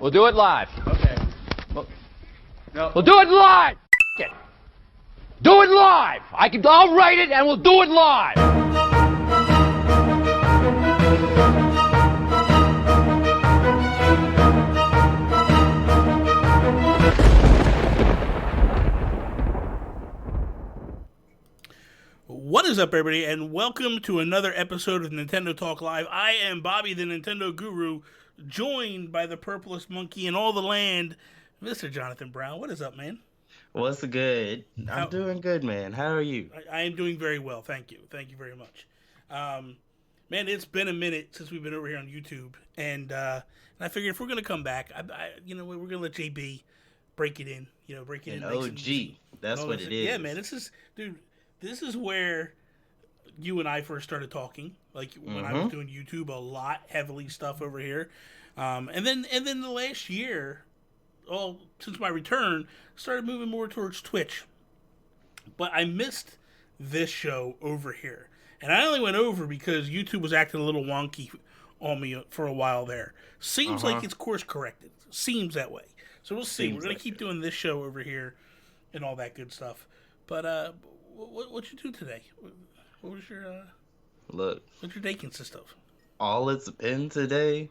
We'll do it live. Okay. We'll do it live. F- it. Do it live. I'll write it and we'll do it live. What is up, everybody, and welcome to another episode of Nintendo Talk Live. I am Bobby, the Nintendo Guru, joined by the purplest monkey in all the land, Mr. Johnathan Brown. What is up, man? What's good? I'm doing good, man. How are you? I am doing very well, thank you. Thank you very much. Man, it's been a minute since we've been over here on YouTube, and I figured if we're going to come back, we're going to let JB break it in. Break it in. OG. That's what it is. Yeah, man, This is where you and I first started talking, like when I was doing YouTube a lot, heavily stuff over here. And then the last year, since my return, started moving more towards Twitch. But I missed this show over here. And I only went over because YouTube was acting a little wonky on me for a while there. Seems like it's course corrected. Seems that way. So we'll see. We're going to keep doing this show over here and all that good stuff. But, what you do today? What was your what's your day consist of? All it's been today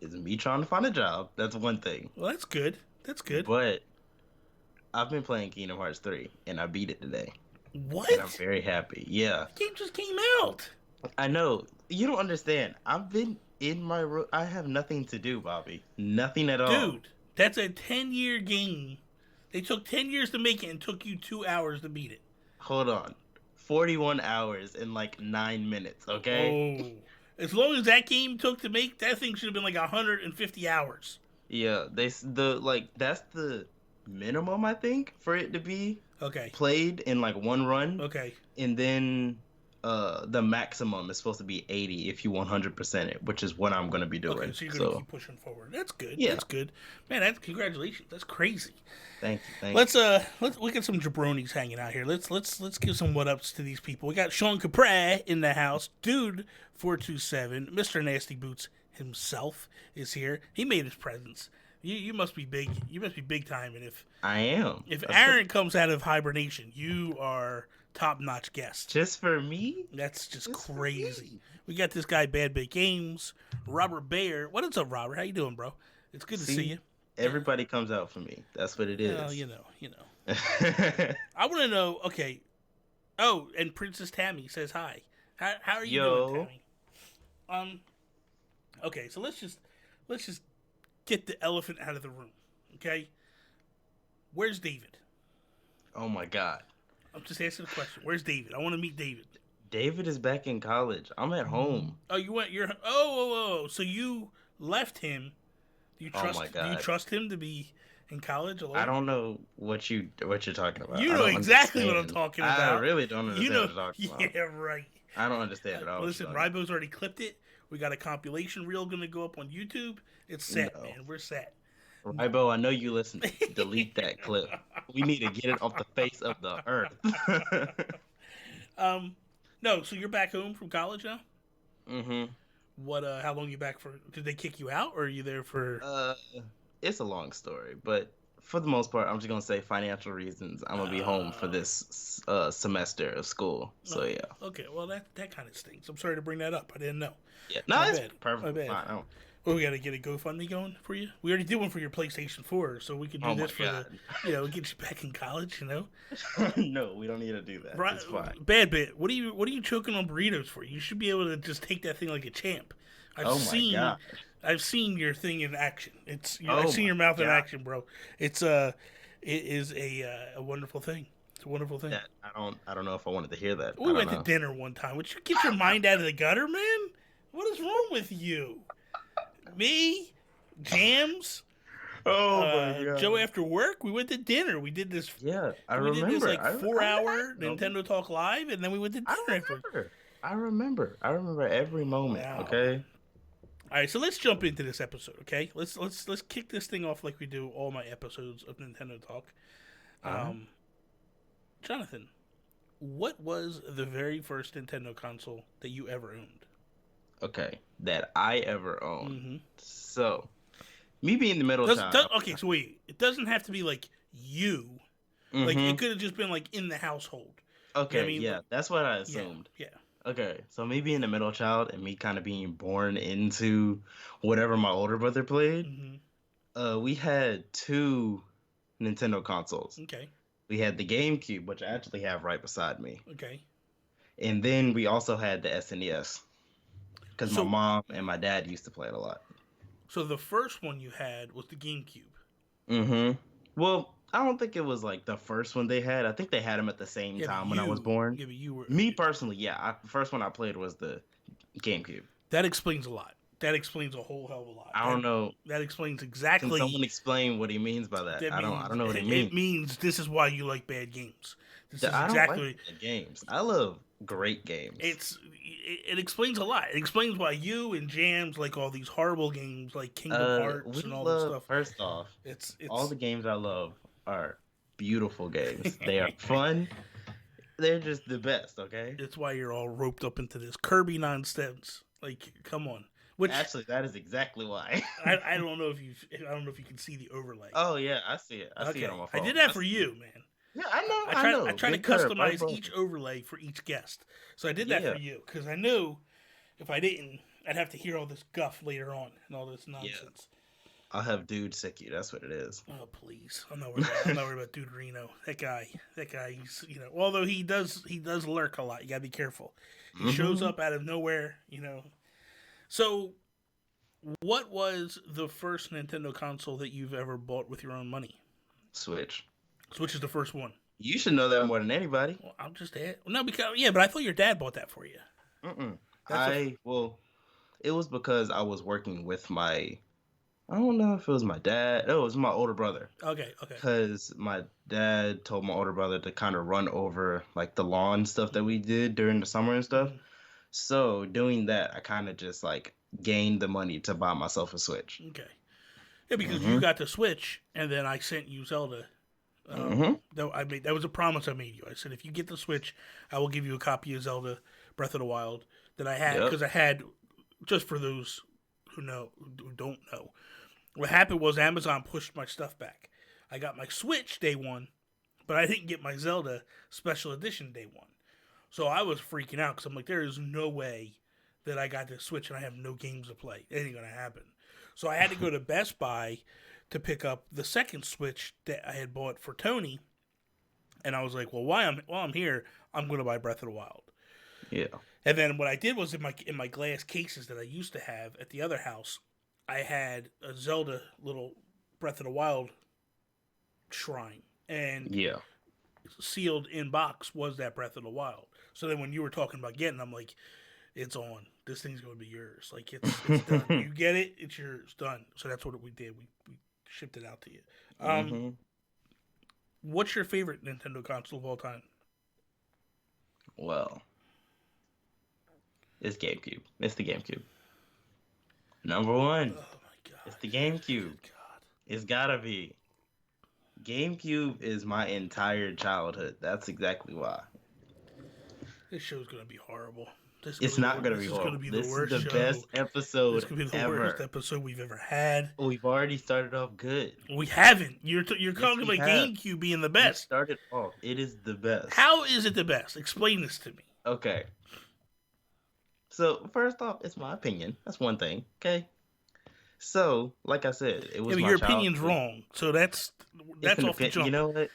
is me trying to find a job. That's one thing. Well, that's good. That's good. But I've been playing Kingdom Hearts 3 and I beat it today. What? And I'm very happy. Yeah. The game just came out. I know. You don't understand. I've been in my room. I have nothing to do, Bobby. Nothing at all. Dude, that's a 10-year game. They took 10 years to make it and took you 2 hours to beat it. Hold on. 41 hours in like 9 minutes, okay? Oh. As long as that game took to make, that thing should have been like 150 hours. Yeah, that's the minimum, I think, for it to be played in like one run. Okay. And then the maximum is supposed to be 80 if you 100% it, which is what I'm going to be doing. Okay, so you're going to keep pushing forward. That's good. Yeah. That's good. Man, congratulations. That's crazy. Thank you. Let's look at some jabronis hanging out here. Let's give some what ups to these people. We got Sean Capra in the house. Dude 427, Mr. Nasty Boots himself is here. He made his presence. You must be big. You must be big time. And if I am, if Aaron comes out of hibernation, you are top-notch guest. Just for me? That's just crazy. We got this guy, Bad Big Games, Robert Bayer. What is up, Robert? How you doing, bro? It's good to see you. Everybody comes out for me. That's what it is. Well, you know. I want to know. Okay. Oh, and Princess Tammy says hi. How are you doing, Tammy? Okay, so let's just get the elephant out of the room. Okay. Where's David? Oh my God. I'm just asking a question. Where's David? I want to meet David. David is back in college. I'm at home. Oh, so you left him. Do you trust him to be in college alone? I don't know what you're talking about. You know exactly what I'm talking about. I really don't understand what you're talking about. Yeah, right. I don't understand at all. Listen, Ribo's already clipped it. We got a compilation reel going to go up on YouTube. It's set, man. We're set. Ribo, I know you listen. Delete that clip. We need to get it off the face of the earth. No, so you're back home from college now? Mm-hmm. What? How long you back for? Did they kick you out, or are you there for? It's a long story, but for the most part, I'm just gonna say financial reasons. I'm gonna be home for this semester of school. So yeah. Okay, well that kind of stinks. I'm sorry to bring that up. I didn't know. Yeah, no, it's perfectly fine. Well, we got to get a GoFundMe going for you. We already did one for your PlayStation 4, so we can do this for get you back in college. No, we don't need to do that. Right, it's fine. Bad bit. What are you choking on burritos for? You should be able to just take that thing like a champ. I've seen your thing in action. I've seen your mouth in action, bro. It is a wonderful thing. It's a wonderful thing. I don't know if I wanted to hear that. We went to dinner one time. Would you get your mind out of the gutter, man? What is wrong with you? Me, Jams, my God. Joe after work, we went to dinner. We did this. Yeah, I remember. We did this 4-hour Nintendo Talk Live, and then we went to dinner. I remember every moment. Wow. Okay. All right, so let's jump into this episode. Okay, let's kick this thing off like we do all my episodes of Nintendo Talk. Johnathan, what was the very first Nintendo console that you ever owned? Okay, that I ever owned. Mm-hmm. So, Me being the middle child. Okay, so wait. It doesn't have to be like you. Like it could have just been like in the household. Okay, You know what I mean? yeah, that's what I assumed. Yeah. Okay, so me being the middle child and me kind of being born into whatever my older brother played, we had two Nintendo consoles. Okay. We had the GameCube, which I actually have right beside me. Okay. And then we also had the SNES. Because my mom and my dad used to play it a lot. So the first one you had was the GameCube. Well, I don't think it was like the first one they had. I think they had them at the same time when I was born. Yeah, but you were... Me personally, yeah. The first one I played was the GameCube. That explains a lot. That explains a whole hell of a lot. I don't know. That explains exactly... Can someone explain what he means by that? I don't know what he means. It means this is why you like bad games. This is I exactly... don't like bad games. I love great games. It explains a lot. It explains why you and Jams like all these horrible games like Kingdom Hearts and all this stuff. First off, it's all the games I love are beautiful games. They are fun. They're just the best, okay? It's why you're all roped up into this Kirby nonsense. Like, come on. Which actually, that is exactly why. I don't know if you can see the overlay. Oh yeah, I see it. I see it on my phone. I did that for you, man. Yeah, I know. I try to customize each overlay for each guest. So I did that for you because I knew if I didn't, I'd have to hear all this guff later on and all this nonsense. Yeah. I'll have Dude sick you. That's what it is. Oh please! I'm not worried about Dude Reno. That guy. He's although he does lurk a lot. You gotta be careful. He shows up out of nowhere. So, what was the first Nintendo console that you've ever bought with your own money? Switch. Switch is the first one. You should know that more than anybody. Well, I'm just but I thought your dad bought that for you. It was because I was working with my. I don't know if it was my dad. No, it was my older brother. Okay. Because my dad told my older brother to kind of run over like the lawn stuff that we did during the summer and stuff. So doing that, I kind of just like gained the money to buy myself a Switch. Okay. Yeah, because you got the Switch, and then I sent you Zelda. That was a promise I made you. I said, if you get the Switch, I will give you a copy of Zelda Breath of the Wild that I had because I had, just for those who don't know, what happened was Amazon pushed my stuff back. I got my Switch day one, but I didn't get my Zelda Special Edition day one. So I was freaking out because I'm like, there is no way that I got this Switch and I have no games to play. It ain't gonna happen. So I had to go to Best Buy to pick up the second Switch that I had bought for Tony, and I was like, well, while I'm here, I'm going to buy Breath of the Wild. Yeah. And then what I did was in my glass cases that I used to have at the other house, I had a Zelda little Breath of the Wild shrine, and sealed in box was that Breath of the Wild. So then when you were talking about getting, I'm like, it's on. This thing's going to be yours. Like it's done. You get it, it's yours. Done. So that's what we did. We shipped it out to you. What's your favorite Nintendo console of all time? Well, it's GameCube. It's the GameCube. Number one. Oh my god. It's the GameCube. God. It's gotta be. GameCube is my entire childhood. That's exactly why. This show's gonna be horrible. It's not going to be horrible. This is the best episode ever. This could be the worst episode we've ever had. We've already started off good. We haven't. You're talking about GameCube being the best. Started off. It is the best. How is it the best? Explain this to me. Okay. So, first off, it's my opinion. That's one thing. Okay. So, like I said, it was my your opinion's wrong. So that's off the jump. You know what?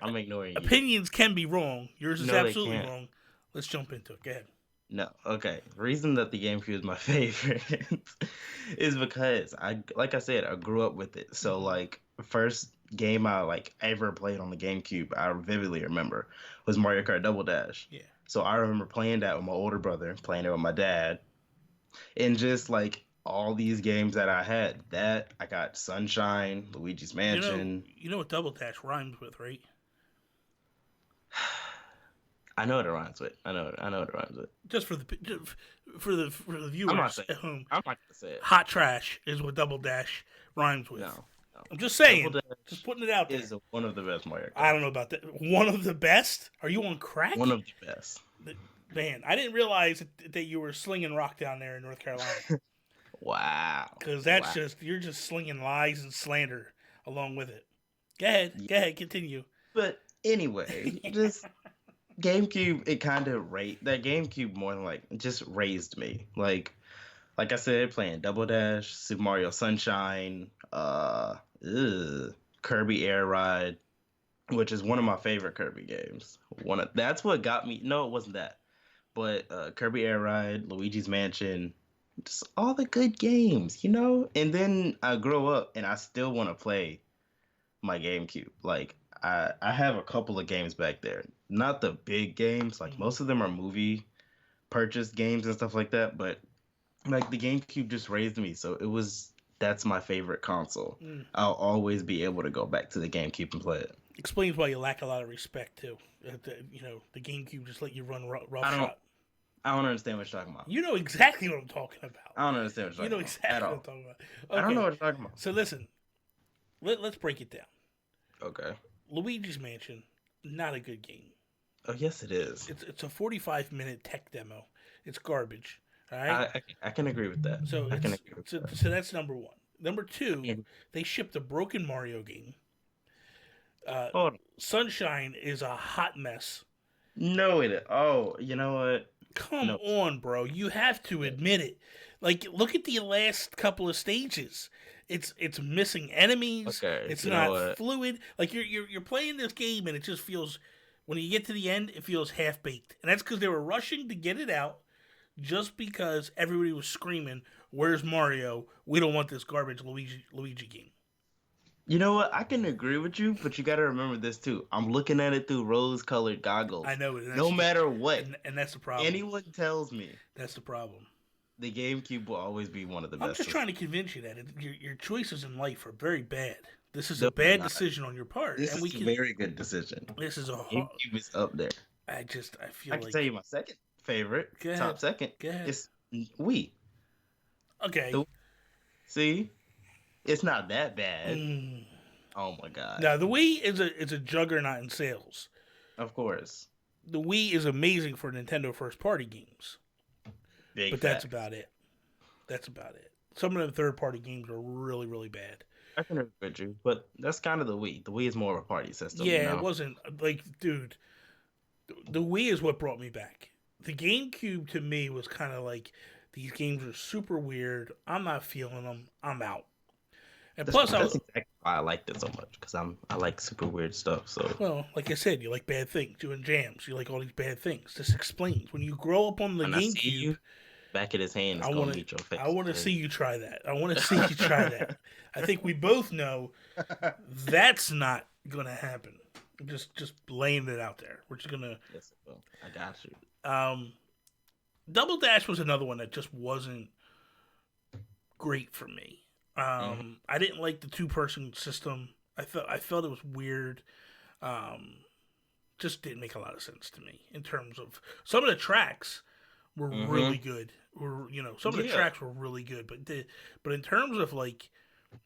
I'm ignoring you. Opinions can be wrong. Yours is absolutely wrong. Let's jump into it. Go ahead. No, okay. The reason that the GameCube is my favorite is because like I said, I grew up with it. So like the first game I ever played on the GameCube, I vividly remember was Mario Kart Double Dash. Yeah. So I remember playing that with my older brother, playing it with my dad, and just like all these games that I had. That I got Sunshine, Luigi's Mansion. You know what Double Dash rhymes with, right? I know what it rhymes with. I know what it rhymes with. Just for the viewers at home. I'm not gonna say it. Hot trash is what Double Dash rhymes with. No. I'm just saying. Just putting it out there. Is one of the best Mario Kart. I don't know about that. One of the best? Are you on crack? One of the best. Man, I didn't realize that you were slinging rock down there in North Carolina. Wow. Because that's Wow. just, you're just slinging lies and slander along with it. Go ahead. Yeah. Go ahead. Continue. But anyway, just GameCube, it kind of that GameCube more than like just raised me. Like I said, playing Double Dash, Super Mario Sunshine, Kirby Air Ride, which is one of my favorite Kirby games. That's what got me. No, it wasn't that, but Kirby Air Ride, Luigi's Mansion, just all the good games, you know. And then I grow up and I still want to play my GameCube. Like I have a couple of games back there, not the big games. Like most of them are movie purchased games and stuff like that, but like the GameCube just raised me, so that's my favorite console. I'll always be able to go back to the GameCube and play it. Explains why you lack a lot of respect, too. The GameCube just let you run I don't understand what you're talking about. You know exactly what I'm talking about. I don't understand what you're talking about. Exactly what I'm talking about. Okay. I don't know what you're talking about. So listen, let's break it down. Okay. Luigi's Mansion, not a good game. Oh, yes, it is. It's a 45-minute tech demo. It's garbage. All right. I can agree with that. So I can agree with that. So that's number one. Number two, they shipped a broken Mario game. Sunshine is a hot mess. No, it. Oh, you know what? Come on, bro. You have to admit it. Like, look at the last couple of stages. It's missing enemies. Okay, it's not fluid. Like you're playing this game and it just feels, when you get to the end, it feels half baked. And that's because they were rushing to get it out, just because everybody was screaming, "Where's Mario? We don't want this garbage Luigi game." You know what? I can agree with you, but you got to remember this too. I'm looking at it through rose-colored goggles. I know it. No matter what, and that's the problem. Anyone tells me that's the problem. The GameCube will always be one of the best. I'm just trying to convince you that your choices in life are very bad. This is a bad decision on your part. This is a very good decision. This is a GameCube is up there. I feel I can tell you my second favorite, top second. Go ahead. It's Wii. Okay. See, it's not that bad. Oh my god. Now the Wii is a juggernaut in sales. Of course. The Wii is amazing for Nintendo first party games. Big but that's about it. That's about it. Some of the third party games are really, really bad. I can agree with you, but that's kind of the Wii. The Wii is more of a party system. Yeah, you know? It wasn't like, dude. The Wii is what brought me back. The GameCube to me was kind of like, these games are super weird. I'm not feeling them. I'm out. And that's exactly why I liked it so much, because I like super weird stuff. So well, like I said, you like bad things, doing jams. You like all these bad things. This explains when you grow up on the GameCube. Back at his hand, it's gonna meet your face. I want to see you try that. I want to see you try that. I think we both know that's not gonna happen. I'm just laying it out there. We're just gonna. Yes, it will. I got you. Double Dash was another one that just wasn't great for me. I didn't like the 2-person system. I felt it was weird. Just didn't make a lot of sense to me in terms of some of the tracks were really good. Some of the tracks were really good, but in terms of like,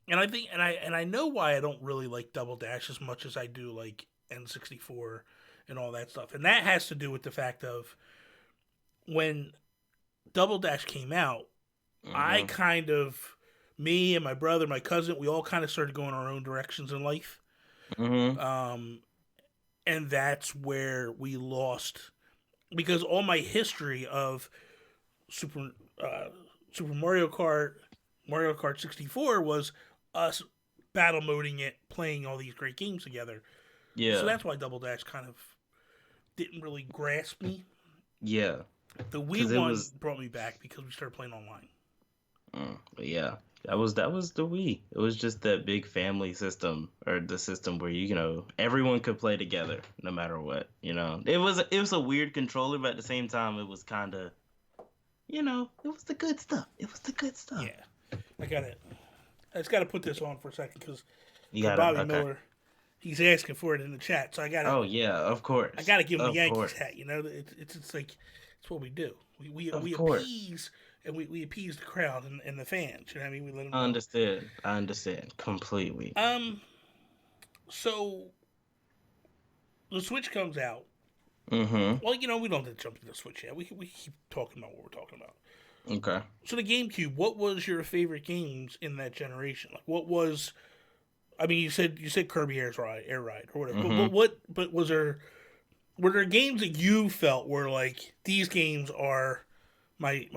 and I think, and I know why I don't really like Double Dash as much as I do like N64 and all that stuff, and that has to do with the fact of when Double Dash came out, I kind of, me and my brother, my cousin, we all kind of started going our own directions in life, and that's where we lost. Because all my history of Super Mario Kart, Mario Kart 64 was us battle moding it, playing all these great games together. Yeah. So that's why Double Dash kind of didn't really grasp me. Yeah. The Wii one brought me back because we started playing online. Yeah. That was the Wii. It was just that big family system, or the system where everyone could play together no matter what. It was a weird controller, but at the same time it was kind of, it was the good stuff. It was the good stuff. Yeah, I just got to put this on for a second because Bobby Miller, he's asking for it in the chat, so I got to. Oh yeah, of course. I got to give him the Yankees hat. It's like it's what we do. We appease. And we appease the crowd and the fans. You know what I mean? We let them know. I understand completely. So the Switch comes out. Mm-hmm. Well, we don't have to jump to the Switch yet. We keep talking about what we're talking about. Okay. So the GameCube, what was your favorite games in that generation? Like, what was? I mean, you said Kirby Air Ride, or whatever. Mm-hmm. But was there? Were there games that you felt were like these games are my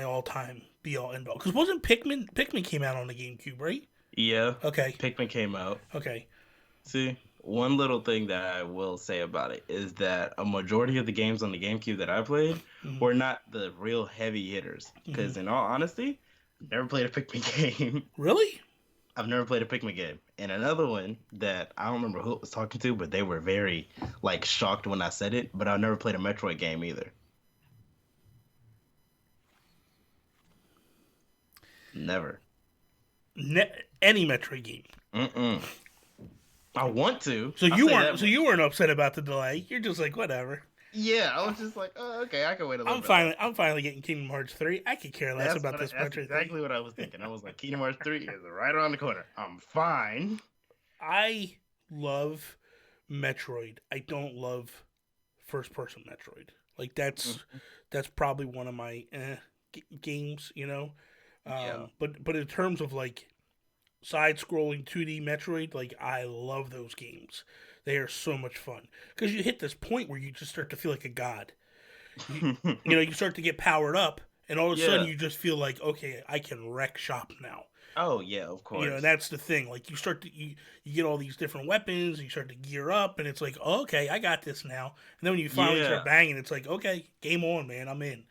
all time be all end all? Because wasn't Pikmin came out on the GameCube, right? Yeah. Okay, Pikmin came out. okay. See, one little thing that I will say about it is that a majority of the games on the GameCube that I played Mm-hmm. were not the real heavy hitters. Mm-hmm. Because in all honesty, I've never played a Pikmin game. Really? I've never played a Pikmin game. And another one that I don't remember who it was talking to, but they were very like shocked when I said it. But I've never played a Metroid game either. Never. Any Metroid game. Mm-mm. I want to. So I'll you say weren't. that So much. you weren't upset about the delay. You're just like whatever. Yeah, I was just like, oh, okay, I can wait a little I'm bit. I'm finally getting Kingdom Hearts 3. I could care less about this That's Metroid exactly thing. what I was thinking. I was like, Kingdom Hearts 3 is right around the corner. I'm fine. I love Metroid. I don't love first person Metroid. Like that's probably one of my games, you know. Yeah. But in terms of like side scrolling 2D Metroid, like I love those games. They are so much fun because you hit this point where you just start to feel like a god. You start to get powered up, and all of a sudden Yeah. you just feel like, okay, I can wreck shop now. Oh, yeah, of course. And that's the thing. Like you start to you get all these different weapons, and you start to gear up, and it's like, oh, okay, I got this now. And then when you finally Yeah. start banging, it's like, okay, game on, man. I'm in.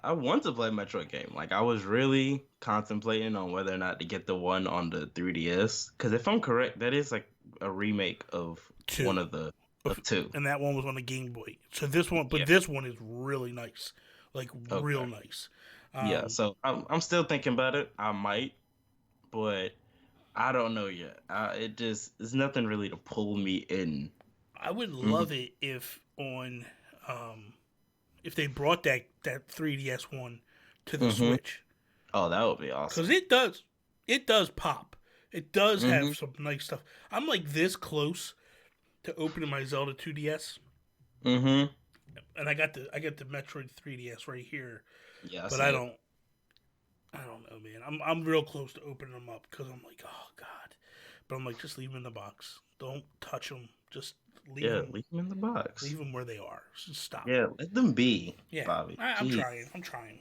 I want to play a Metroid game. Like, I was really contemplating on whether or not to get the one on the 3DS. Because if I'm correct, that is like a remake of Two. one of the two. And that one was on the Game Boy. So this one, but Yeah. this one is really nice, like real Okay. nice. Yeah, so I'm still thinking about it. I might, but I don't know yet. There's nothing really to pull me in. I would love it if they brought that 3DS one to the Switch, Oh, that would be awesome. because it does pop. It does have some nice stuff. I'm like this close to opening my Zelda 2DS, Mm-hmm. and I got the Metroid 3DS right here, Yeah, but I don't know, man. I'm real close to opening them up because I'm like, oh god, but I'm like, just leave them in the box. Don't touch them. Just leave them. leave them in the box. Leave them where they are. Just stop. Yeah, let them be, Yeah, Bobby. I'm Jeez. trying.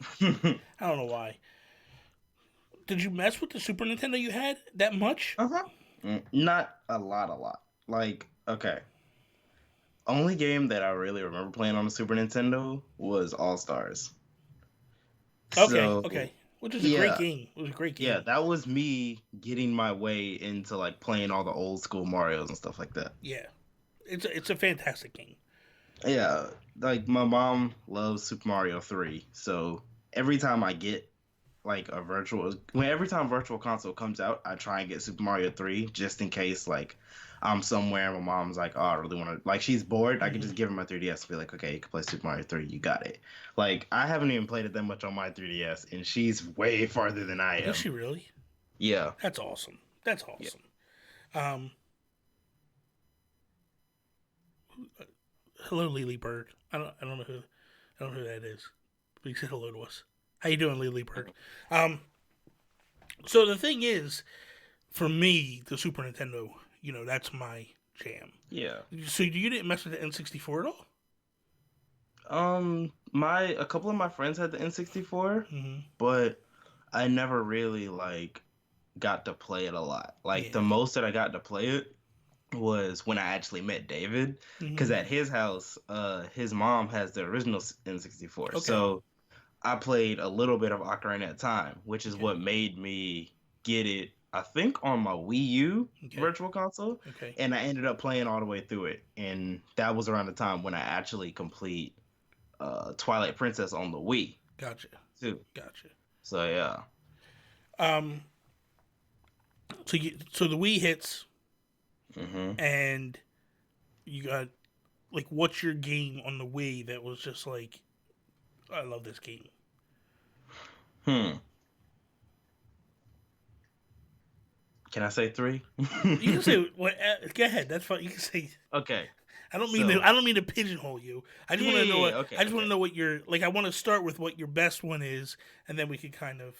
I don't know why. Did you mess with the Super Nintendo you had that much? Uh-huh. Not a lot. Like, okay. Only game that I really remember playing on the Super Nintendo was All Stars. Okay. Which is a great yeah. game. It was a great game. Yeah, that was me getting my way into like playing all the old school Marios and stuff like that. Yeah. It's a fantastic game. Yeah, like my mom loves Super Mario 3, so every time I get like every time Virtual Console comes out, I try and get Super Mario 3 just in case like I'm somewhere and my mom's like, oh, I really want to, like she's bored, I can just give her my 3DS and be like, okay, you can play Super Mario 3, you got it. Like I haven't even played it that much on my 3DS, and she's way farther than I am. Is she really? Yeah. That's awesome. That's awesome. Hello, Lily Bird. I don't know who that is. But you said hello to us. How you doing, Lily Bird? So the thing is, for me, the Super Nintendo, that's my jam. Yeah. So you didn't mess with the N64 at all? A couple of my friends had the N64, but I never really like got to play it a lot. Like the most that I got to play it was when I actually met David, because at his house, his mom has the original N64. Okay. So I played a little bit of Ocarina of Time, which is what made me get it, I think, on my Wii U Virtual Console. Okay. And I ended up playing all the way through it. And that was around the time when I actually complete Twilight Princess on the Wii. Gotcha. Too. Gotcha. So yeah. So the Wii hits, Mm-hmm. and you got like, what's your game on the Wii that was just like, I love this game? Can I say 3? You can say what? Go ahead. That's fine. You can say. Okay. I don't mean So, to. I don't mean to pigeonhole you. I just want to know what. okay, I just want okay. to know what your like. I want to start with what your best one is, and then we can kind of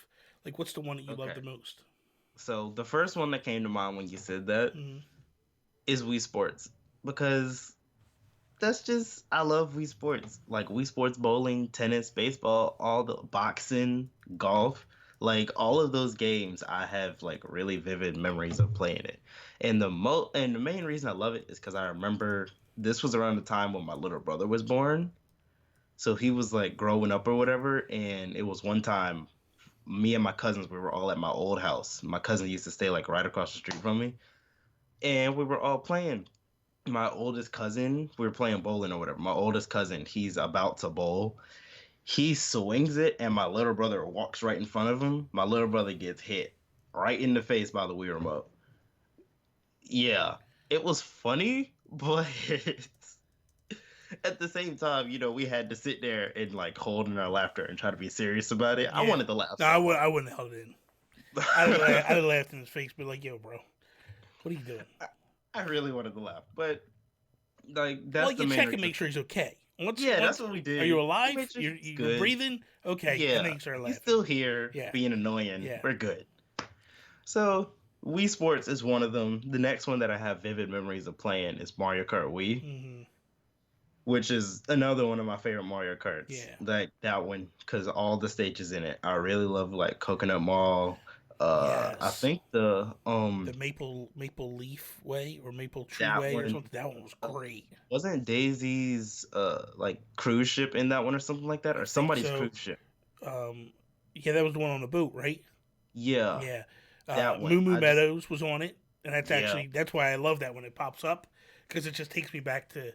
like what's the one that you love Okay. the most. So the first one that came to mind when you said that Mm-hmm. is Wii Sports because that's just I love Wii Sports. Like Wii Sports bowling, tennis, baseball, all the boxing, golf, like all of those games I have like really vivid memories of playing it. And the main reason I love it is cuz I remember this was around the time when my little brother was born. So he was like growing up or whatever and it was one time me and my cousins we were all at my old house. My cousin used to stay like right across the street from me and we were all playing my oldest cousin, we were playing bowling or whatever. My oldest cousin, he's about to bowl. He swings it, and my little brother walks right in front of him. My little brother gets hit right in the face by the Wii remote. Yeah, it was funny, but at the same time, we had to sit there and like hold in our laughter and try to be serious about it. I Yeah. wanted to laugh No, so I hard. wouldn't have held it in. I'd have laughed in his face, but like, yo, bro, what are you doing? I really wanted to laugh, but like Well, that's the you main check and reason. make sure he's okay. Yeah, that's what we Are did. you We alive? made sure he's You're good. breathing. Okay, and then Yeah, you start he's laughing. still here Yeah. being annoying. Yeah. We're good. So, Wii Sports is one of them. The next one that I have vivid memories of playing is Mario Kart Wii, Mm-hmm. which is another one of my favorite Mario Karts. Yeah. Like that one, because all the stages in it. I really love like Coconut Mall. I Yes. think the The Maple Leaf Way or Maple Tree that Way or one something. That one was great. wasn't Daisy's like cruise ship in that one or something like that, I or think somebody's so. cruise ship. Yeah, that was the one on the boat, right? Yeah, Yeah. that one. Moo Moo I just Meadows was on it, and yeah. that's why I love that when it pops up because it just takes me back to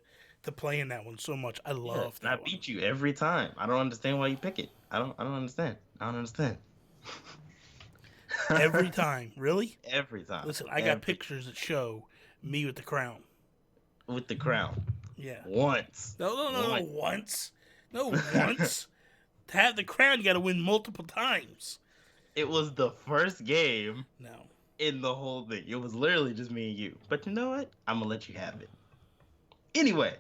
playing that one so much. I Yeah, love and I that one beat you every time. I don't understand why you pick it. I don't understand. I don't understand. every time. Really? Every time. Listen, I got Every pictures that show me with the crown. with the crown. Yeah. Once. No. Once. Once. No, once. To have the crown, you got to win multiple times. It was the first game No. in the whole thing. It was literally just me and you. But you know what? I'm gonna let you have it. Anyway,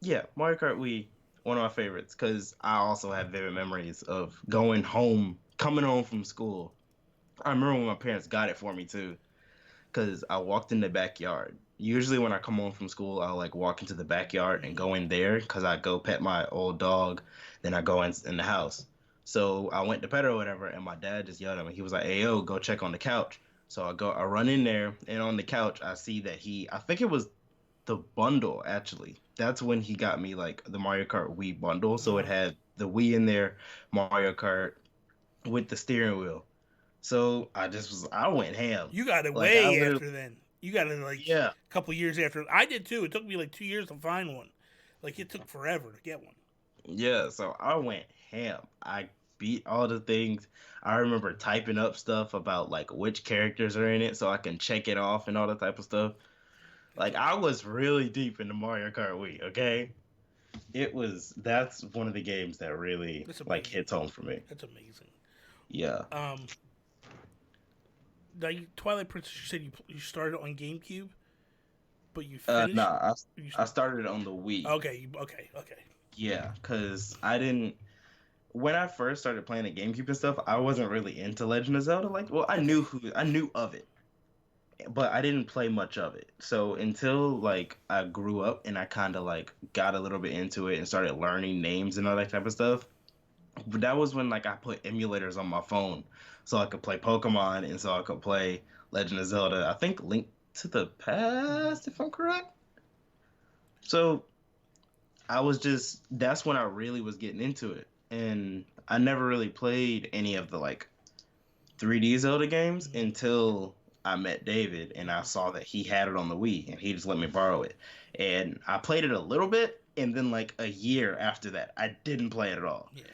yeah, Mario Kart Wii, one of my favorites, because I also have vivid memories of going home, coming home from school. I remember when my parents got it for me too. Because I walked in the backyard. Usually when I come home from school, I'll like walk into the backyard and go in there because I go pet my old dog. Then I go in the house. So I went to pet her or whatever, and my dad just yelled at me. He was like, "Hey yo, go check on the couch." So I run in there, and on the couch I see that I think it was the bundle actually. That's when he got me like the Mario Kart Wii bundle. So it had the Wii in there, Mario Kart with the steering wheel. So I went ham. You got it Like I way literally after then. You got it like yeah. a couple years after. I did too. It took me like 2 years to find one. Like it took forever to get one. Yeah, so I went ham. I beat all the things. I remember typing up stuff about like which characters are in it so I can check it off and all that type of stuff. Like I was really deep into Mario Kart Wii, okay? That's one of the games that really That's like amazing. hits home for me. That's amazing. Yeah. Now, Twilight Princess, you said you started on GameCube, but you finished. Nah, You I started on the Wii. okay. Yeah, cuz I didn't when I first started playing the GameCube and stuff, I wasn't really into Legend of Zelda. Like, well, I knew of it, but I didn't play much of it. So until like I grew up and I kind of like got a little bit into it and started learning names and all that type of stuff. But that was when like I put emulators on my phone so I could play Pokemon and so I could play Legend of Zelda. I think Link to the Past, if I'm correct. So that's when I really was getting into it. And I never really played any of the like 3D Zelda games until I met David and I saw that he had it on the Wii and he just let me borrow it. And I played it a little bit and then like a year after that I didn't play it at all. Yeah.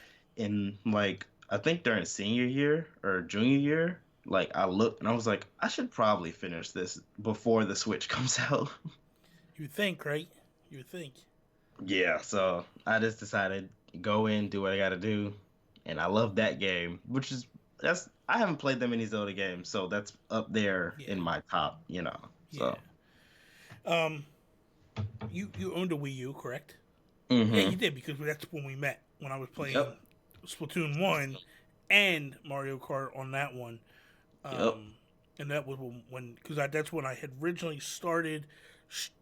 And like I think during senior year or junior year, like I looked and I was like, I should probably finish this before the Switch comes out. You think, right? You think. Yeah, so I just decided go in, do what I got to do, and I love that game, that's I haven't played that many Zelda games, so that's up there in my top, So Yeah. You owned a Wii U, correct? Mm-hmm. Yeah, you did, because that's when we met, when I was playing Yep. Splatoon 1 and Mario Kart on that one. Yep. And that was when because that's when I had originally started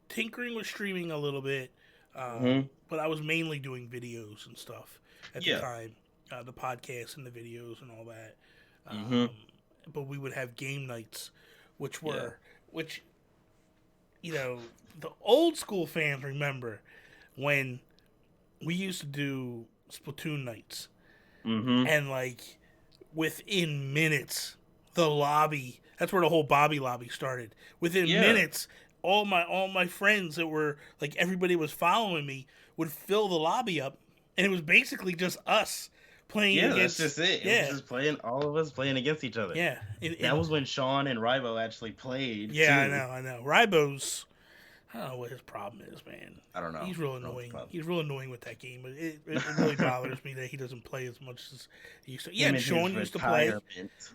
tinkering with streaming a little bit, but I was mainly doing videos and stuff at the Yeah. time, the podcasts and the videos and all that. Mm-hmm. But we would have game nights, which you know, the old school fans remember when we used to do Splatoon nights, Mm-hmm. and like within minutes, the lobby. That's where the whole Bobby lobby started. Within Yeah. minutes, all my friends that were like, everybody was following me, would fill the lobby up, and it was basically just us playing Yeah, against. that's just it. It was just playing, all of us playing against each other. Yeah. That was when Sean and Rivo actually played. Yeah, too. I know. Rybo's. I don't know what his problem is, man. I don't know. He's real annoying. He's real annoying with that game. It really bothers me that he doesn't play as much as he used to. Yeah, and Sean used to play.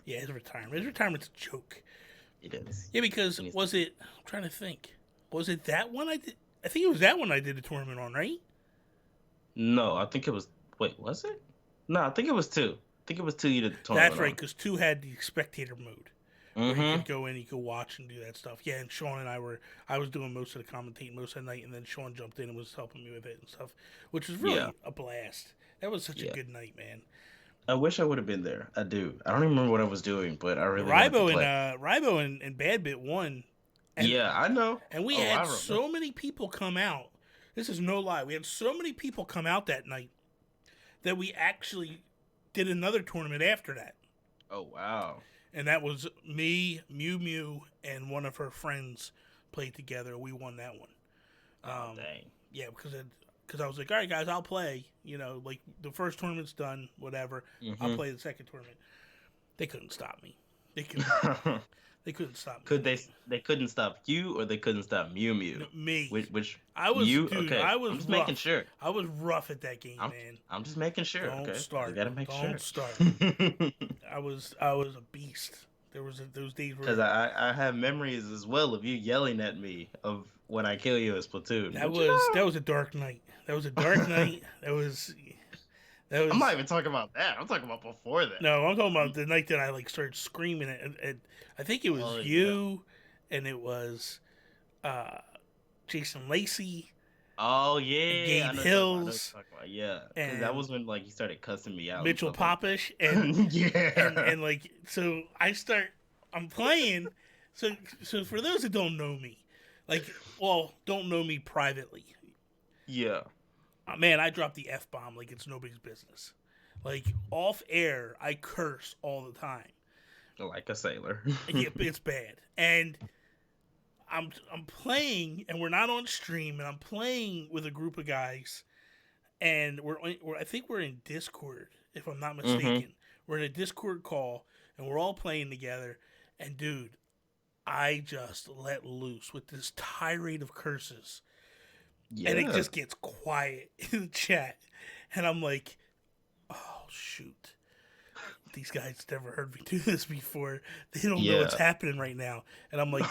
Yeah, his retirement. His retirement's a joke. It is. Yeah, because was it? I'm trying to think. Was it that one I did? I think it was that one I did the tournament on, right? No, I think it was. Wait, was it? No, I think it was 2. I think it was 2 you did the tournament. That's right, because 2 had the spectator mode. Where you could go in, you could watch and do that stuff. Yeah, and Sean and I was doing most of the commentating most of the night, and then Sean jumped in and was helping me with it and stuff, which was really a blast. That was such a good night, man. I wish I would have been there. I do. I don't even remember what I was doing, but I really Rybo and Bad Bit won. And, yeah, I know. And we had so many people come out. This is no lie. We had so many people come out that night that we actually did another tournament after that. Oh, wow. And that was me, Mew Mew, and one of her friends played together. We won that one. Dang. Yeah, because I was like, all right, guys, I'll play. You know, like the first tournament's done, whatever. I'll play the second tournament. They couldn't stop me. They couldn't stop me. They couldn't stop you, or they couldn't stop Mew Mew? No, me. Which I was, you? dude, Okay. I was I'm just rough. making sure. I was rough at that game, man. I'm just making sure. Don't start. You gotta make sure. Don't start. I was a beast. There was those days where, because I have memories as well of you yelling at me of when I kill you as Splatoon. that was a dark night. That was a dark night. That was. I'm not even talking about that. I'm talking about before that. No, I'm talking about the night that I like started screaming at I think it was you, and it was Jason Lacey. Oh yeah, Gabe Hills. Yeah, because that was when like you started cussing me out. Mitchell Popish and and like so I'm playing. So for those that don't know me, don't know me privately. Yeah. Man, I drop the F-bomb like it's nobody's business. Like, off air, I curse all the time. Like a sailor. Yeah, it's bad. And I'm playing, and we're not on stream, and I'm playing with a group of guys, and I think we're in Discord, if I'm not mistaken. We're in a Discord call, and we're all playing together, and dude, I just let loose with this tirade of curses. Yeah. And it just gets quiet in the chat. And I'm like, oh, shoot. These guys never heard me do this before. They don't know what's happening right now. And I'm like,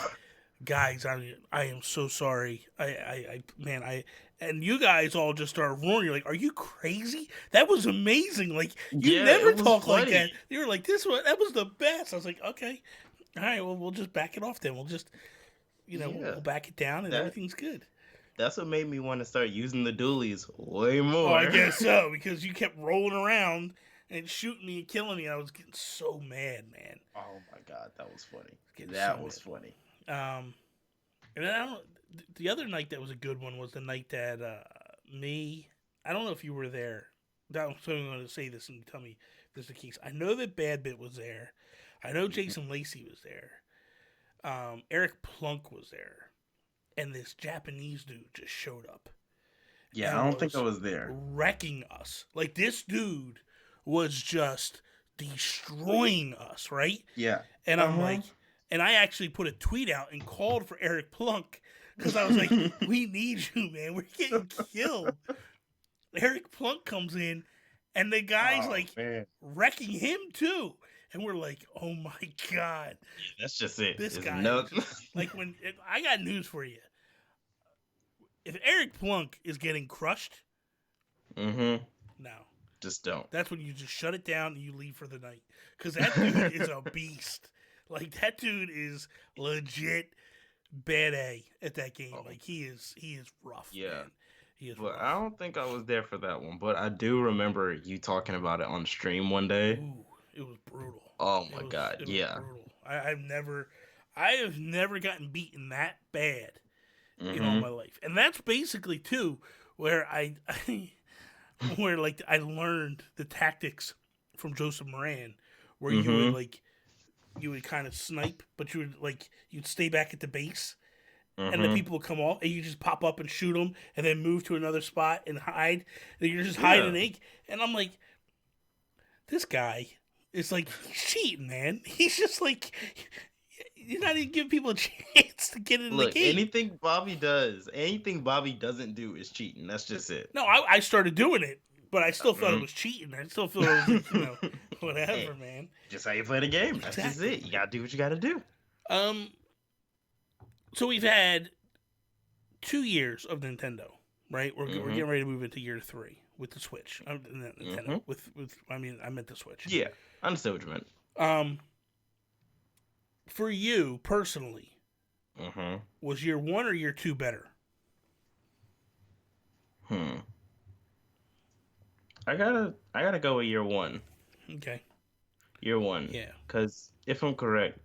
guys, I am so sorry. And you guys all just start roaring. You're like, are you crazy? That was amazing. Like, you never talk like that. You were like, that was the best. I was like, okay. All right, well, we'll just back it off then. We'll just, we'll back it down and everything's good. That's what made me want to start using the dualies way more. Oh, I guess so, because you kept rolling around and shooting me and killing me. I was getting so mad, man. Oh my god, that was funny. Funny. And then the other night that was a good one was the night that I don't know if you were there. I'm going to say this and tell me if this is the case. I know that Bad Bit was there. I know Jason Lacey was there. Eric Plunk was there. And this Japanese dude just showed up. Yeah, I don't think I was there. Wrecking us. Like, this dude was just destroying us, right? Yeah. And I'm like, and I actually put a tweet out and called for Eric Plunk because I was like, we need you, man. We're getting killed. Eric Plunk comes in, and the guy's wrecking him too. And we're like, oh my god. That's just it. This it's guy. nuts. I got news for you. if Eric Plunk is getting crushed, no. Just don't. That's when you just shut it down and you leave for the night. Because that dude is a beast. Like, that dude is legit bad A at that game. Oh. Like, he is rough. Yeah. Man. He is But rough. I don't think I was there for that one. But I do remember you talking about it on stream one day. Ooh, it was brutal. Oh my God, it yeah. was brutal. I have never gotten beaten that bad in all my life. And that's basically, too, where I where, like, I learned the tactics from Joseph Moran, where you would, like, you would kind of snipe, but you would, like, you'd stay back at the base, and the people would come off, and you just pop up and shoot them, and then move to another spot and hide, and you're just hiding ink. And I'm like, this guy is, like, he's cheating, man. He's just, like, you're not even giving people a chance to get in the game. Anything Bobby doesn't do is cheating. That's just it. No, I started doing it, but I still thought it was cheating. I still feel it was, like, whatever, man. Just how you play the game. That's just it. You gotta do what you gotta do. So we've had 2 years of Nintendo, right? We're getting ready to move into year 3 with the Switch. Nintendo I meant the Switch. Yeah, I understand what you meant. For you personally, was year 1 or year 2 better? I gotta go with year 1. Okay. Year 1. Yeah. Because if I'm correct,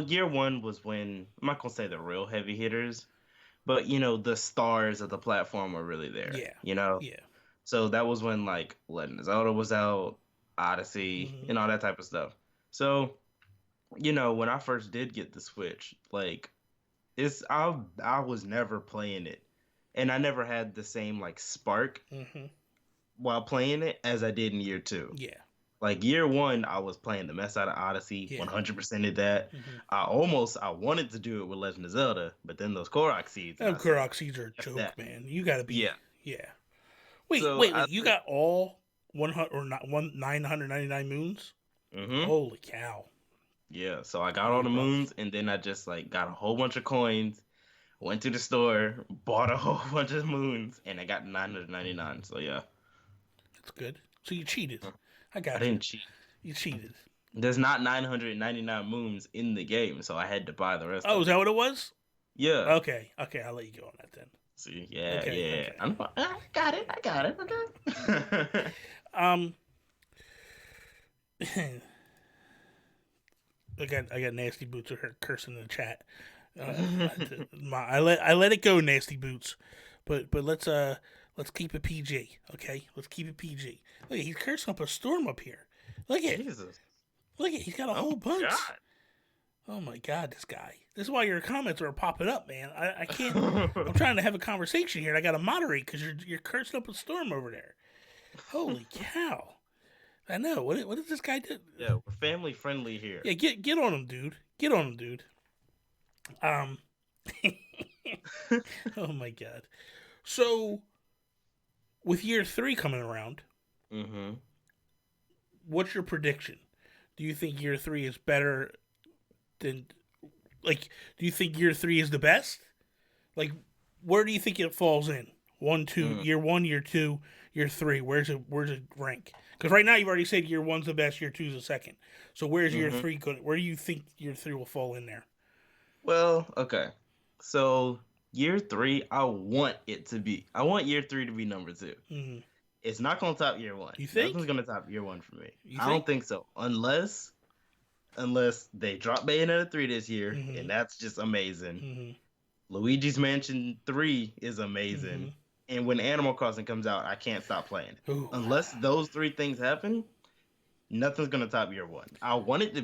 year 1 was when, I'm not gonna say the real heavy hitters, but the stars of the platform were really there. Yeah. Yeah. So that was when, like, Legend of Zelda was out, Odyssey, and all that type of stuff. So, when I first did get the Switch, like, I was never playing it, and I never had the same, like, spark while playing it as I did in year 2. Yeah. Like, year 1, I was playing the mess out of Odyssey, 100% of that. I wanted to do it with Legend of Zelda, but then those Korok seeds. Korok seeds are a joke, man. You gotta be. Yeah. Wait, you got all 999 moons? Holy cow. Yeah, so I got all the moons, and then I just, like, got a whole bunch of coins, went to the store, bought a whole bunch of moons, and I got 999, so yeah. That's good. So you cheated. I didn't cheat. You cheated. There's not 999 moons in the game, so I had to buy the rest. Oh, is that what it was? Yeah. Okay, I'll let you go on that then. See, yeah. I got it. Okay. I got Nasty Boots are cursing in the chat. I let it go, Nasty Boots. But let's keep it PG, okay? Let's keep it PG. Look, he's cursing up a storm up here. Look at Jesus. Look at he's got a whole bunch. God. Oh my God, this guy. This is why your comments are popping up, man. I can't. I'm trying to have a conversation here, and I got to moderate because you're cursing up a storm over there. Holy cow! I know. What does this guy do? Yeah, we're family friendly here. Yeah, get on him, dude. Get on him, dude. Oh my God. So, with year 3 coming around, what's your prediction? Do you think year 3 is better than, like, do you think year 3 is the best? Like, where do you think it falls in? 1, 2, year 1, year 2, year 3. Where's it rank? Because right now you've already said year 1's the best, year 2's the second. So where's year 3 going? Where do you think year 3 will fall in there? Well, okay. So year 3, I want year 3 to be number 2. It's not gonna top year 1. You think? Nothing's gonna top year 1 for me. I don't think so. Unless they drop Bayonetta 3 this year, and that's just amazing. Luigi's Mansion 3 is amazing. And when Animal Crossing comes out, I can't stop playing it. Ooh. Unless those 3 things happen, nothing's gonna top year 1. I want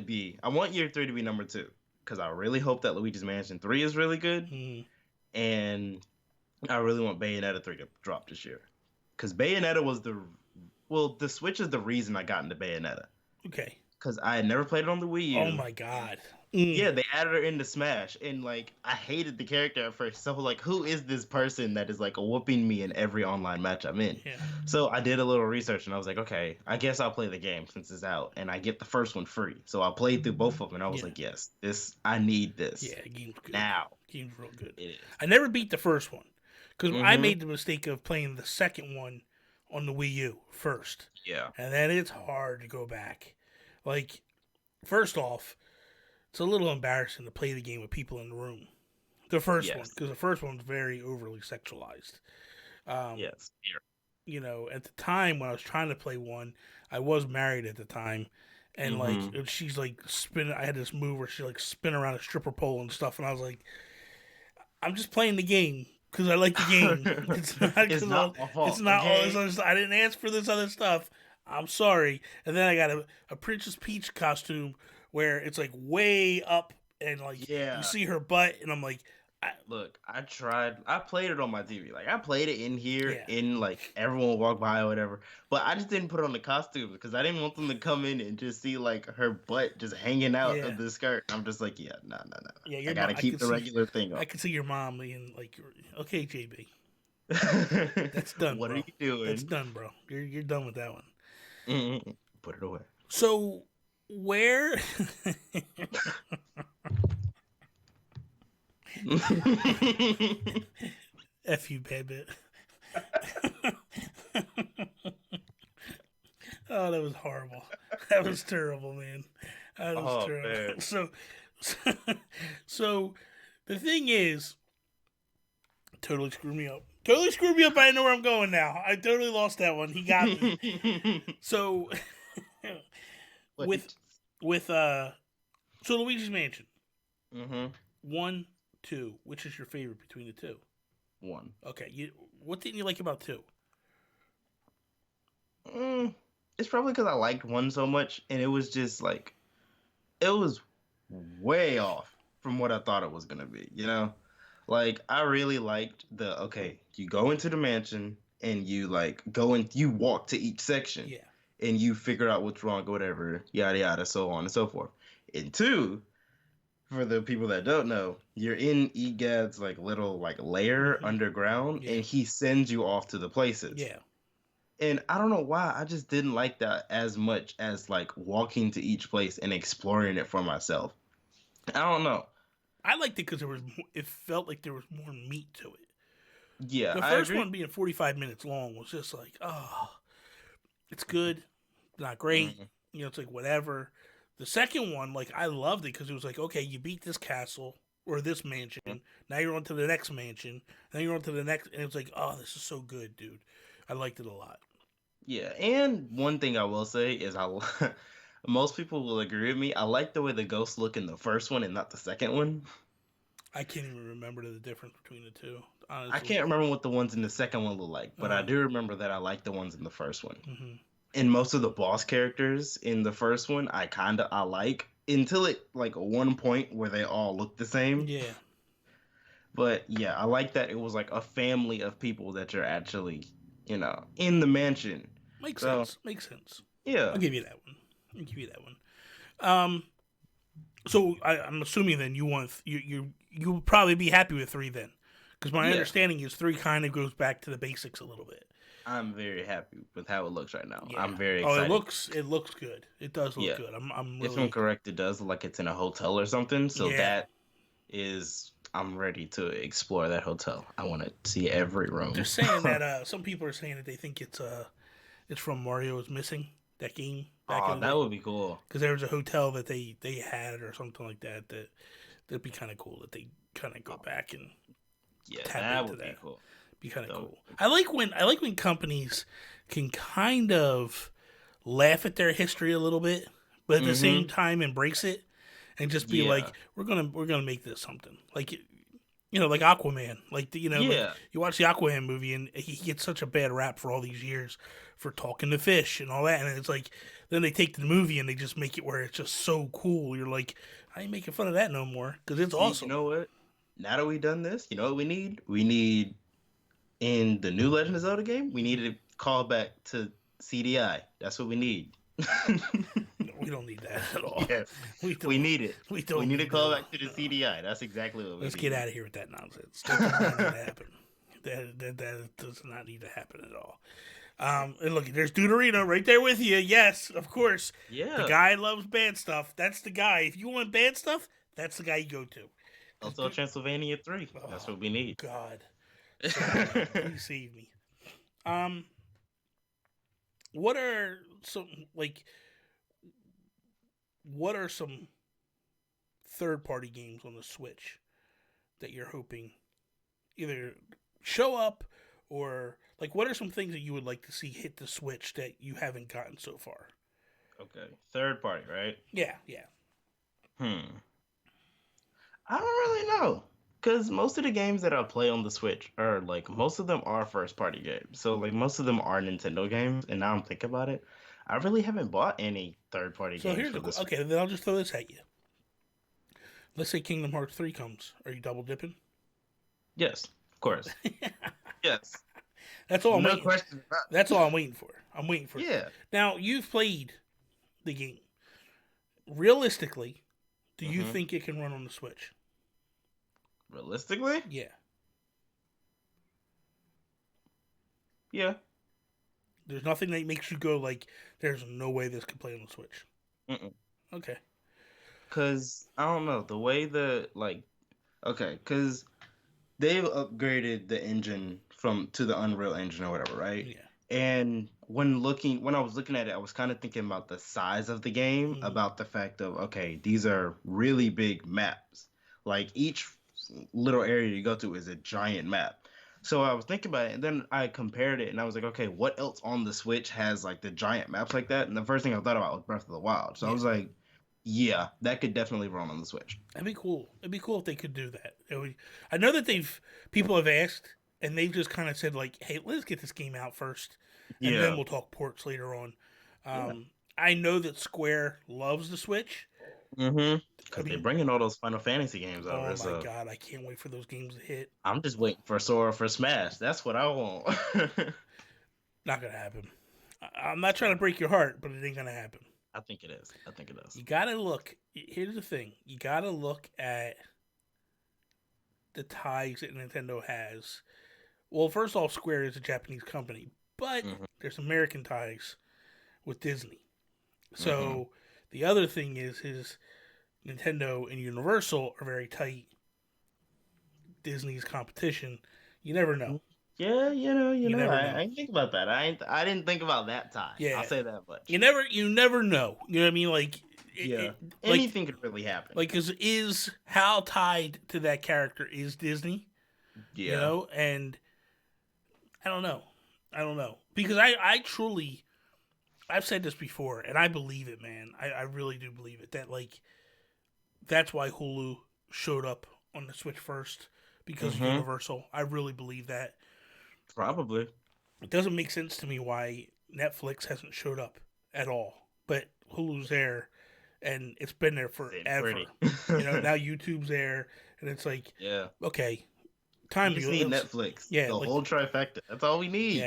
year 3 to be number 2. Because I really hope that Luigi's Mansion 3 is really good. And I really want Bayonetta 3 to drop this year. Because Bayonetta was the Switch is the reason I got into Bayonetta. Okay. Because I had never played it on the Wii U. Oh my God. Yeah, they added her into Smash, and, like, I hated the character at first. So, like, who is this person that is, like, whooping me in every online match I'm in? Yeah. So I did a little research, and I was like, okay, I guess I'll play the game since it's out, and I get the first one free. So I played through both of them, and I was like, yes, I need this. Yeah, the game's good. Now. Game's real good. It is. I never beat the first one Because I made the mistake of playing the second one on the Wii U first. Yeah. And then it's hard to go back. Like, first off, it's a little embarrassing to play the game with people in the room. The first one, because the first one's very overly sexualized. Yes. Yeah. You know, at the time when I was trying to play one, I was married at the time, and like she's like spinning. I had this move where she like spin around a stripper pole and stuff, and I was like, I'm just playing the game because I like the game. It's not my fault. It's not all this. I didn't ask for this other stuff. I'm sorry. And then I got a Princess Peach costume where it's like way up and like you see her butt, and I'm like, look, I played it on my TV. Like, I played it in here, in like everyone walk by or whatever. But I just didn't put on the costume because I didn't want them to come in and just see like her butt just hanging out of the skirt. I'm just like, no. Yeah, I gotta keep the regular thing on. I can see your mom being like, okay, JB, that's done. What bro. are you doing? That's done, bro. You're done with that one. Put it away. So where? F you, bad bit. Oh, that was horrible. That was terrible, man. That was terrible. Man. So the thing is, totally screwed me up. Totally screwed me up. I know where I'm going now. I totally lost that one. He got me. So so Luigi's Mansion. 1, 2. Which is your favorite between the two? 1. Okay. What didn't you like about 2? It's probably because I liked 1 so much, and it was just like, it was way off from what I thought it was gonna be. You know, like I really liked you go into the mansion and you like you walk to each section, and you figure out what's wrong or whatever, yada yada, so on and so forth. And 2. For the people that don't know, you're in Egad's like little like lair underground, and he sends you off to the places. Yeah. And I don't know why, I just didn't like that as much as like walking to each place and exploring it for myself. I don't know. I liked it because it felt like there was more meat to it. Yeah, the first one being 45 minutes long was just like, oh, it's good, not great. You know, it's like whatever. The second one, like, I loved it because it was like, okay, you beat this castle or this mansion. Now you're on to the next mansion. Then you're on to the next. And it's like, oh, this is so good, dude. I liked it a lot. Yeah, and one thing I will say is most people will agree with me. I like the way the ghosts look in the first one and not the second one. I can't even remember the difference between the two, honestly. I can't remember what the ones in the second one look like, but I do remember that I like the ones in the first one. And most of the boss characters in the first one, I like until it like one point where they all look the same. Yeah. But yeah, I like that it was like a family of people that you're actually, in the mansion. Makes sense. Yeah. I'll give you that one. So I'm assuming then you will probably be happy with 3 then, because my understanding is 3 kind of goes back to the basics a little bit. I'm very happy with how it looks right now. Yeah. I'm very excited. It looks good. It does look good. I'm really... If I'm correct, it does look like it's in a hotel or something. So I'm ready to explore that hotel. I want to see every room. They're saying that some people are saying that they think it's from Mario is Missing, that game. That would be cool. Because there was a hotel that they had or something like that. That'd be kind of cool that they kind of go back and tap into that. Be cool. Be kind of cool. I like when companies can kind of laugh at their history a little bit, but at the same time embrace it and just be like, we're gonna make this something. Like, like Aquaman. Like like you watch the Aquaman movie and he gets such a bad rap for all these years for talking to fish and all that, and it's like then they take the movie and they just make it where it's just so cool. You're like, I ain't making fun of that no more because it's awesome. You know what? Now that we've done this, you know what we need? We need, in the new Legend of Zelda game, we need to call back to CDI. That's what we need. No, we don't need that at all. Yes, we need it. We need to call back to the CDI. That's exactly what we need. Let's get out of here with that nonsense. That does not need to happen. That does not need to happen at all. And look, there's Deuterino right there with you. Yes, of course. Yeah. The guy loves bad stuff. That's the guy. If you want bad stuff, that's the guy you go to. Also, Transylvania 3. That's what we need. God. Please save me. What are some third-party games on the Switch that you're hoping either show up or like what are some things that you would like to see hit the Switch that you haven't gotten so far? Okay, third party, right? Yeah. I don't really know. Because most of the games that I play on the Switch are like, most of them are first party games. So, like, most of them are Nintendo games. And now I'm thinking about it, I really haven't bought any third party So games here's for the Switch. okay. Then I'll just throw this at you. Let's say Kingdom Hearts 3 comes. Are you double dipping? Yes, of course. Yes. That's all I'm No waiting. question about it. That's all I'm waiting for. I'm waiting for. Yeah. Now you've played the game. Realistically, do you think it can run on the Switch? Realistically? Yeah. Yeah. There's nothing that makes you go like, "There's no way this could play on the Switch." Mm-mm. Okay. Because, I don't know, the way because they've upgraded the engine to the Unreal Engine or whatever, right? Yeah. And when I was looking at it, I was kind of thinking about the size of the game, about the fact of, okay, these are really big maps. Like each little area you go to is a giant map. So I was thinking about it, and then I compared it, and I was like, okay, what else on the Switch has like the giant maps like that? And the first thing I thought about was Breath of the Wild. So I was like, yeah, that could definitely run on the Switch. That'd be cool. It'd be cool if they could do that. I know that people have asked, and they've just kind of said like, "Hey, let's get this game out first, and then we'll talk ports later on." I know that Square loves the Switch. Because they're bringing all those Final Fantasy games over. Oh my god, I can't wait for those games to hit. I'm just waiting for Sora for Smash. That's what I want. Not gonna happen. I'm not trying to break your heart, but it ain't gonna happen. I think it is. You gotta look. Here's the thing. You gotta look at the ties that Nintendo has. Well, first off, Square is a Japanese company, but there's American ties with Disney. So the other thing is Nintendo and Universal are very tight. Disney's competition. You never know. Yeah, you know. I didn't think about that. I didn't think about that tie. Yeah. I'll say that much. You never know. You know what I mean? Like, anything could really happen. Like, is how tied to that character is Disney? Yeah. You know, and I don't know. Because I truly, I've said this before, and I believe it, man. I really do believe it. That, like, that's why Hulu showed up on the Switch first, because of Universal. I really believe that. Probably. It doesn't make sense to me why Netflix hasn't showed up at all. But Hulu's there, and it's been there forever. Now YouTube's there, and it's like, okay, time to need Netflix. Yeah, the whole trifecta. That's all we need.